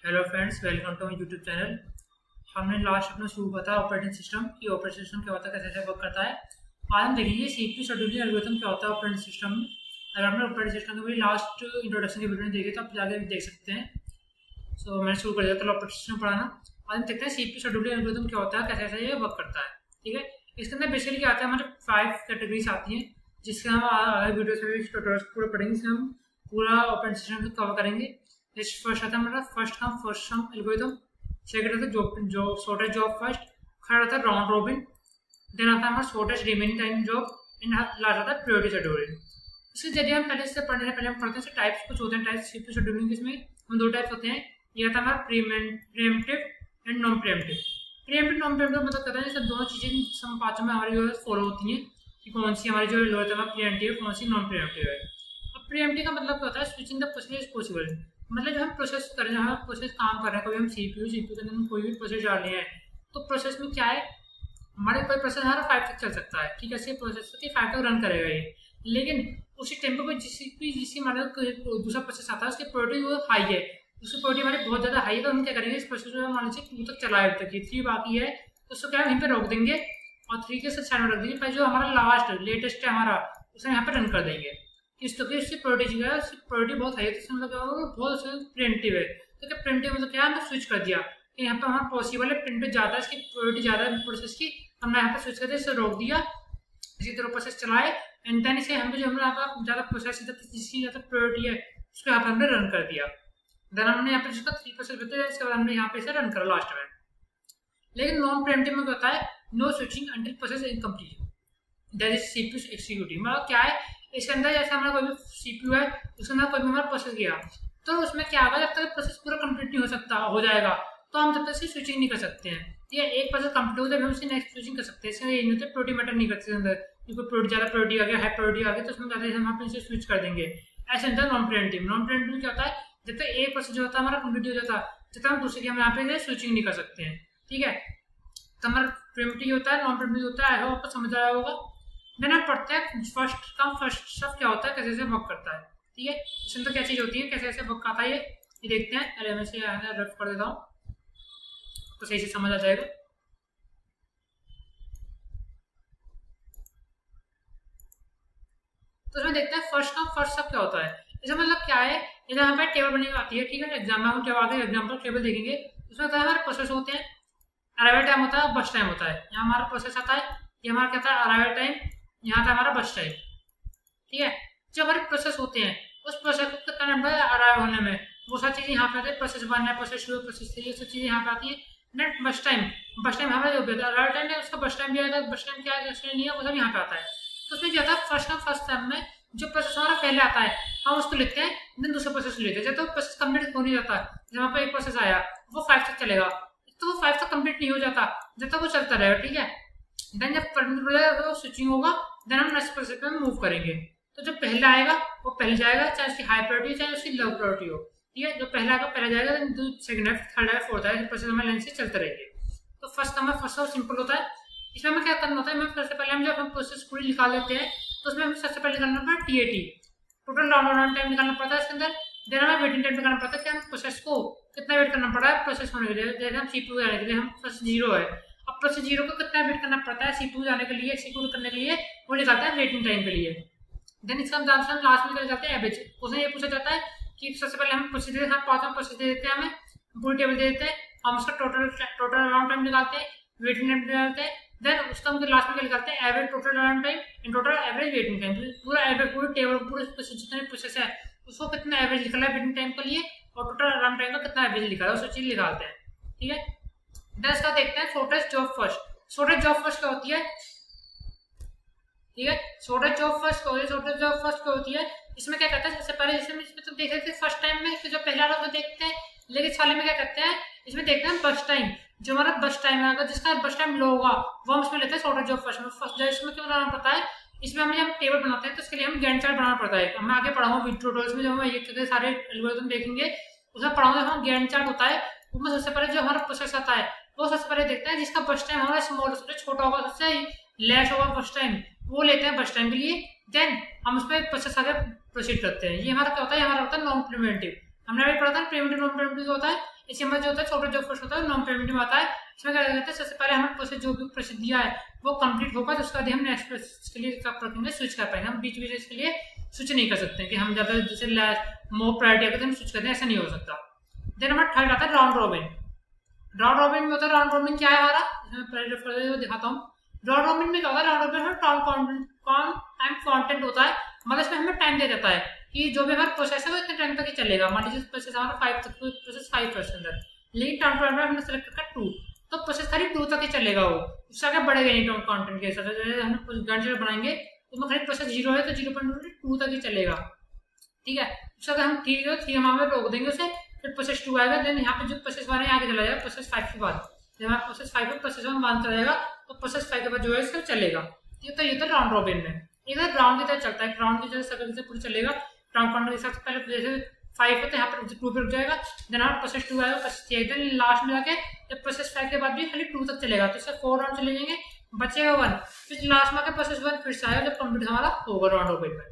Hello friends, welcome to my YouTube channel. हमने last अपना शुरू किया था ऑपरेटिंग सिस्टम की। ऑपरेटिंग सिस्टम क्या होता है, कैसे वर्क करता है। आज हम देखेंगे सीपीयू शेड्यूलिंग एल्गोरिथम क्या होता है ऑपरेटिंग सिस्टम में। अगर हमने ऑपरेटिंग सिस्टम की लास्ट इंट्रोडक्शन की वीडियो में देखे तो आप जाके देख सकते हैं। सो मैंने शुरू कर दिया था ऑपरेटिंग सिस्टम पढ़ाना। आज हम देखते हैं सीपीयू शेड्यूलिंग एल्गोरिथम क्या होता है, कैसे कैसे ये वर्क करता है। ठीक है, इसके अंदर बेसिकली क्या आता है, हमारे 5 कैटेगरीज आती हैं जिसके हम आगे वीडियो से ट्यूटोरियल्स पूरे पढ़ेंगे। इसमें हम पूरा ऑपरेटिंग सिस्टम को कवर करेंगे। फर्स्ट आता है हमारा first come first serve algorithm. Second आता है job shortest job first. Third आता है राउंड रॉबिन। देन आता है हमारा shortest remaining time job. And last आता है प्रायोरिटी शेड्यूलिंग। इसके जरिए हम पहले से पढ़ने से पहले हम पढ़ते हैं टाइप्स कुछ होते हैं। टाइप्स सीपीयू शेड्यूलिंग इसमें हम 2 टाइप्स होते हैं। ये आता है हमारा pre-emptive and non pre-emptive. Pre-emptive non pre-emptive मतलब कहता है जैसे दोनों चीजें सम पाँचों में हमारी जो है फॉलो होती हैं कि कौन सी हमारी जो एल्गोरिथम है प्रीएम्प्टिव, कौन सी नॉन प्रीएम्प्टिव है। अब प्रीएम्प्टिव का मतलब क्या होता है, स्विचिंग द प्रोसेस पॉसिबल। मतलब जो हम प्रोसेस कर रहे हैं, हम प्रोसेस काम कर रहे हैं, कोई हम सीपीयू के अंदर कोई भी प्रोसेस डाल रहे हैं तो प्रोसेस में क्या है, हमारे कोई प्रोसेस हमारा 5 तक चल सकता है। ठीक है, ऐसे प्रोसेस के 5 तक रन करेगा ये। लेकिन उसी टेम्पो पे जिस हमारा दूसरा प्रोसेस आता है उसकी प्रायोरिटी वो हाई है, उसकी प्रायोरिटी हमारी बहुत ज़्यादा हाई है। तो हम क्या करेंगे, इस प्रोसेस को मान लीजिए 2 तक चलाए तक, 3 बाकी है तो उसको क्या यहीं पे रोक देंगे और 3 के साइड में रख देंगे। पर जो हमारा लास्ट लेटेस्ट है हमारा, उसे यहाँ पे रन कर देंगे। किस तो उसकी प्रायोरिटी जो है, उसकी प्रायोरिटी बहुत हाई है, तो मतलब क्या होगा, बहुत प्रिएम्प्टिव है। तो क्या प्रिएम्प्टिव मतलब क्या है, हमने स्विच कर दिया कि यहाँ पे हमारा पॉसिबल है, प्रिएम्प्टिव ज़्यादा है, इसकी प्रायोरिटी ज़्यादा है प्रोसेस की, हमने यहाँ पे स्विच कर दिया, इसे रोक दिया, इसी तरह प्रोसेस चलाए। एंड देन इसे हम जो हमने यहाँ पर ज़्यादा प्रोसेस जिसकी ज़्यादा प्रायोरिटी है उसको यहाँ पर हमने रन कर दिया। देन हमने यहाँ पे जिसका 3% बताया, इसके बाद हमने यहाँ पे इसे रन करा लास्ट में। लेकिन नॉन प्रिएम्प्टिव में क्या होता है, no switching until process incomplete, that is CPU executive. मतलब क्या है, इसके अंदर जैसे हमारा कोई भी सीपीयू है उसके अंदर कोई भी हमारा प्रोसेस गया तो उसमें क्या होगा, जब तक प्रोसेस पूरा कंप्लीट नहीं हो सकता हो जाएगा तो हम तब तक से स्विचिंग नहीं कर सकते हैं। ठीक है, एक प्रोसेस कंप्लीट हो जाए हम उससे नेक्स्ट स्विचिंग कर सकते हैं। इससे ये नहीं होता प्रायोरिटी मैटर नहीं करते अंदर, क्योंकि प्रायोरिटी ज़्यादा प्रायोरिटी आ गया, हाई प्रायोरिटी आ गया तो उसमें ज़्यादा हम आप इसे स्विच कर देंगे। ऐसे होता है नॉन प्रिएम्प्टिव। नॉन प्रिएम्प्टिव क्या होता है, जब तक एक प्रोसेस जो होता है हमारा कंप्लीट हो जाता है जब तक हम दूसरे की हम यहाँ पे स्विचिंग नहीं कर सकते हैं। ठीक है, तो हमारा प्रिएम्प्टिव होता है, नॉन प्रिएम्प्टिव होता है। आई होप आपको समझ आया होगा। देन आप पढ़ते हैं फर्स्ट कम फर्स्ट सर्व क्या होता है, कैसे कैसे वर्क करता है। ठीक है, इसमें तो क्या चीज होती है, कैसे कैसे वर्क आता है ये देखते हैं। अरे मैं इसे रफ कर देता हूँ तो सही से समझ आ जाएगा। तो इसमें देखते हैं फर्स्ट कम फर्स्ट सर्व क्या होता है। इसका मतलब क्या है, इधर यहाँ पे टेबल बनी आती है। ठीक है, एग्जाम में हम जब आगे एग्जाम्पल टेबल देखेंगे उसमें होता है हमारे प्रोसेस होते हैं, अराइवल टाइम होता है, बस टाइम होता है। यहाँ हमारा प्रोसेस आता है, ये हमारा क्या था अराइवल टाइम, यहाँ था हमारा बस टाइम। ठीक है, जो हमारे प्रोसेस होते हैं उस प्रोसेस को कितना टाइम लगता है अराइव होने में, वो सब चीज़ें यहाँ पे आती है। प्रोसेस 1 है, प्रोसेस 2, प्रोसेस 3, ये सब चीज़ें यहाँ पे आती है। नेट बस टाइम हमारा जो अराइवल टाइम है उसका बस टाइम भी आएगा, बस टाइम क्या है नहीं है वो सब यहाँ पे आता है। तो उसमें क्या होता है, फर्स्ट फर्स्ट टाइम में जो प्रोसेस हमारा पहले आता है हम उसको लिखते हैं, देन दूसरा प्रोसेस लेते हैं। जब तक प्रोसेस कंप्लीट हो नहीं जाता, जब यहाँ पे एक प्रोसेस आया वो 5 तक चलेगा तो वो 5 तक कंप्लीट नहीं हो जाता जब तक वो चलता रहेगा। ठीक है, देन जब स्विचिंग होगा देन हम नेक्स्ट प्रोसेस पे मूव करेंगे। तो जो पहला आएगा वो पहले जाएगा, चाहे उसकी हाई प्रायोरिटी चाहे उसकी लो प्रायोरिटी हो। ठीक है, जो पहला आएगा पहला जाएगा, देन सेकंड है, थर्ड है, फोर्थ है, प्रोसेस हमें लाइन से चलते रहेंगे। तो फर्स्ट हमें फर्स्ट और सिंपल होता है। इसमें हमें क्या करना होता है, हमें सबसे पहले हम जब हम प्रोसेस पूरी निकाल लेते हैं तो उसमें हमें सबसे पहले निकालना पड़ता है टीएटी, टोटल राउंड टाइम निकालना पड़ता है इसके अंदर। देन हमें वेटिंग टाइम निकालना पड़ता है कि हम प्रोसेस को कितना वेट करना पड़ा है प्रोसेस होने के लिए। जैसे हम सीपीयू जाने के लिए हम प्रोसेस 0 है, अब प्रोसेस 0 को कितना वेट करना पड़ता है सीपीयू जाने के लिए, एक्जीक्यूट करने के लिए, वो निकालता है वेटिंग टाइम के लिए। देन इसका आंसर हम लास्ट में निकल जाते हैं एवरेज। उसमें ये पूछा जाता है कि सबसे पहले हम प्रोसेस देते हैं, 5 प्रोसेस दे देते हैं, हमें पूरी टेबल दे देते हैं, हम उसका टोटल राउंड टाइम निकालते हैं, वेटिंग टाइम निकालते हैं, देन उसका हम लास्ट में निकालते हैं average total round time and total average waiting time. पूरा एवरेज पूरी टेबल पूरे जितने प्रोसेस है उसको कितना एवरेज निकला है वेटिंग टाइम के लिए और टोटल राउंड टाइम का कितना एवरेज निकाला है उस चीज निकालते हैं। ठीक है, देन इसका देखते हैं shortage job first. Shortage job first क्या होती है, ठीक है, शॉर्टेज जॉब फर्स्ट क्या होती है। इसमें क्या करता है, सबसे पहले इसमें तो देख रहे थे फर्स्ट टाइम में जो पहला वाला वो देखते हैं, लेकिन साले में क्या करते हैं, इसमें देखते हैं बस टाइम, जो हमारा बस टाइम है, अगर जिसका बस टाइम लो होगा वो हम इसमें लेते हैं शॉर्टेज जॉब फर्स्ट में। फर्स्ट इसमें क्यों बनाना पड़ता है, इसमें हमें जब टेबल बनाते हैं तो इसके लिए हम गैंट चार्ट बनाना पड़ता है। मैं आगे पढ़ाऊंगा ट्यूटोरियल्स में, जब मैं ये सारे एल्गोरिथम देखेंगे उसमें पढ़ाऊंगा। हम गैंट चार्ट होता है उसमें सबसे पहले जो हमारा प्रोसेस आता है वो सबसे पहले देखते हैं जिसका बस टाइम हमारा स्मॉल छोटा होगा, सबसे लेस होगा बस टाइम, वो लेते हैं बस टाइम के लिए। देन हम उस पर प्रोसेस आगे प्रोसीड करते हैं। ये हमारा क्या होता है, हमारा होता है नॉन प्रिवेंटिव। हमने अभी पढ़ा था प्रीएम्प्टिव नॉन प्रीएम्प्टिव क्या होता है। इसके अंदर जो होता है छोटा जॉब फर्स्ट होता है नॉन प्रीएम्प्टिव आता है। इसमें क्या कहते हैं सबसे पहले हमें प्रोसेस जो भी प्रोसेस दिया है वो कंप्लीट होगा तो उसके बाद हम नेक्स्ट प्रोसेस के लिए कब रखेंगे स्विच कर पाएंगे। हम बीच बीच इसके लिए स्विच नहीं कर सकते कि हम ज्यादा जैसे मोर प्रायोरिटी अगर हम स्विच करते हैं, ऐसा नहीं हो सकता। देन हमारा थर्ड आता है राउंड रॉबिन। राउंड रॉबिन में होता है, राउंड रॉबिन क्या है हमारा, इसमें पहले दिखाता हूँ। राउंड रॉबिन में क्या होता है, राउंड रॉबिन में टाइम कंटेंट होता है, मतलब इसमें हमें टाइम दिया जाता है कि जो भी हमारा प्रोसेस है वो इतने टाइम तक ही चलेगा। मान लीजिए प्रोसेस हमारा 5 तक, प्रोसेस 5 के अंदर, लेकिन टाइम टाइम हमने सेलेक्ट रखा 2, तो प्रोसेस खाली 2 तक ही चलेगा, वो उससे आगे बढ़ेगा नहीं कंटेंट के हिसाब से। जैसे हम कुछ गन बनाएंगे उसमें खाली प्रोसेस 0 है तो 0.2 तक ही चलेगा, ठीक है। उससे अगर हम 3 हम हमें रोक देंगे उसे, फिर प्रोसेस 2 आएगा, देन यहाँ पे जो प्रोसेस 1 है आगे चला जाएगा प्रोसेस 5 के बाद। जब हमारा प्रोसेस 5 पे प्रोसेस 1 बंद चला जाएगा तो प्रोसेस 5 के बाद जो है इसका चलेगा। ये तो राउंड रॉबिन में इधर राउंड की तरह चलता है, राउंड की तरह सर्कल से पूरा चलेगा। राउंड काउंटर के हिसाब से पहले जैसे 5 है तो यहाँ पर 2 पे रुक जाएगा, देन हमारा प्रोसेस 2 आएगा, प्रोसेस 3, देन लास्ट में जाके जब प्रोसेस 5 के बाद भी खाली 2 तक चलेगा तो इससे 4 राउंड चले जाएंगे, बचेगा 1, फिर लास्ट में आके प्रोसेस 1 फिर से आएगा जब कंप्लीट हमारा होगा राउंड रॉबिन में।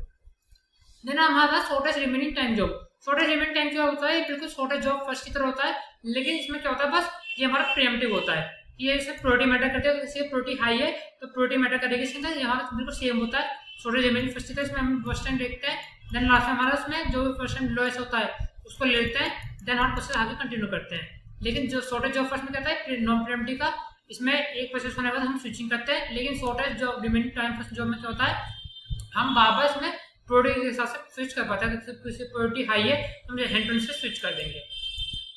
देन हमारा shortest remaining time job. Shortest remaining time क्या होता है, बिल्कुल शॉर्टेस्ट जॉब फर्स्ट की तरह होता है, लेकिन इसमें क्या होता है बस ये हमारा प्रीएम्प्टिव होता है, ये इसे प्रायोरिटी मैटर करते हैं। जैसे प्रायोरिटी हाई है तो प्रायोरिटी मैटर करेगी, इसके अंदर हमारा बिल्कुल सेम होता है। शॉर्टेस्ट रिमेनिंग फर्स्ट की तरह इसमें हम फर्स्ट टाइम देखते हैं, देन लास्ट में हमारा उसमें जो फर्स्ट टाइम लोएस्ट होता है उसको लेते हैं, देन हम प्रोसेस आगे कंटिन्यू करते हैं। लेकिन जो शॉर्टेज जॉब फर्स्ट में कहता है नॉन प्रीएम्प्टिव का, इसमें एक प्रोसेस होने के बाद हम स्विचिंग करते हैं, लेकिन shortage job remaining time first job में क्या होता है हम बार इसमें प्रायोरिटी के हिसाब से स्विच कर पाते हैं। प्रायोरिटी हाई है तो हम हैंड टू से स्विच कर देंगे।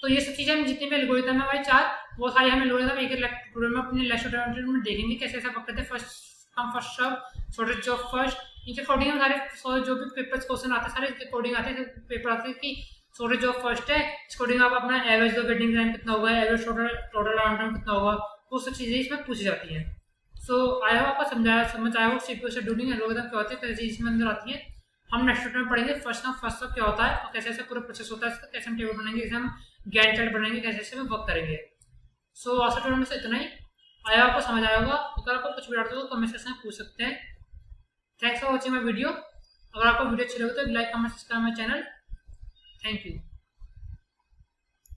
तो ये सब चीजें हम जितनी भी एल्गोरिथम है भाई 4, वो सारी हम एल्गोरिथम एक ट्यूटोरियल में अपने लेक्चर में देखेंगे कैसे ऐसा वर्क करते हैं। First serve, shortest job first, इनके अकॉर्डिंग सारे जो भी पेपर्स क्वेश्चन आते हैं सारे इसके अकॉर्डिंग आते हैं। पेपर आते हैं कि शॉर्टेज जॉब फर्स्ट है, इसके अकॉर्डिंग आप अपना एवरेज दो वेटिंग टाइम कितना होगा, एवरेज टोटल राउंड टाइम कितना होगा, वो सब चीजें इसमें पूछी जाती हैं। सो आई होप आपको समझ आया होगा सीपीयू शेड्यूलिंग एल्गोरिथम क्या होते हैं, कैसे चीज इसमें अंदर आती है। हम नेक्स्ट वीडियो में पढ़ेंगे फर्स्ट क्या होता है और कैसे ऐसे पूरा प्रोसेस होता है, कैसे हम टेबल बनाएंगे, कैसे हम गैंट चार्ट बनाएंगे, कैसे ऐसे हम वर्क करेंगे। सो आज के वीडियो में से इतना ही, आया आपको समझ आया होगा। अगर आपको कुछ भी डाउट हो तो कमेंट सेक्शन में पूछ सकते हैं। Thanks for watching my video. अगर आपको वीडियो अच्छी लगे तो like comment subscribe my channel. Thank you.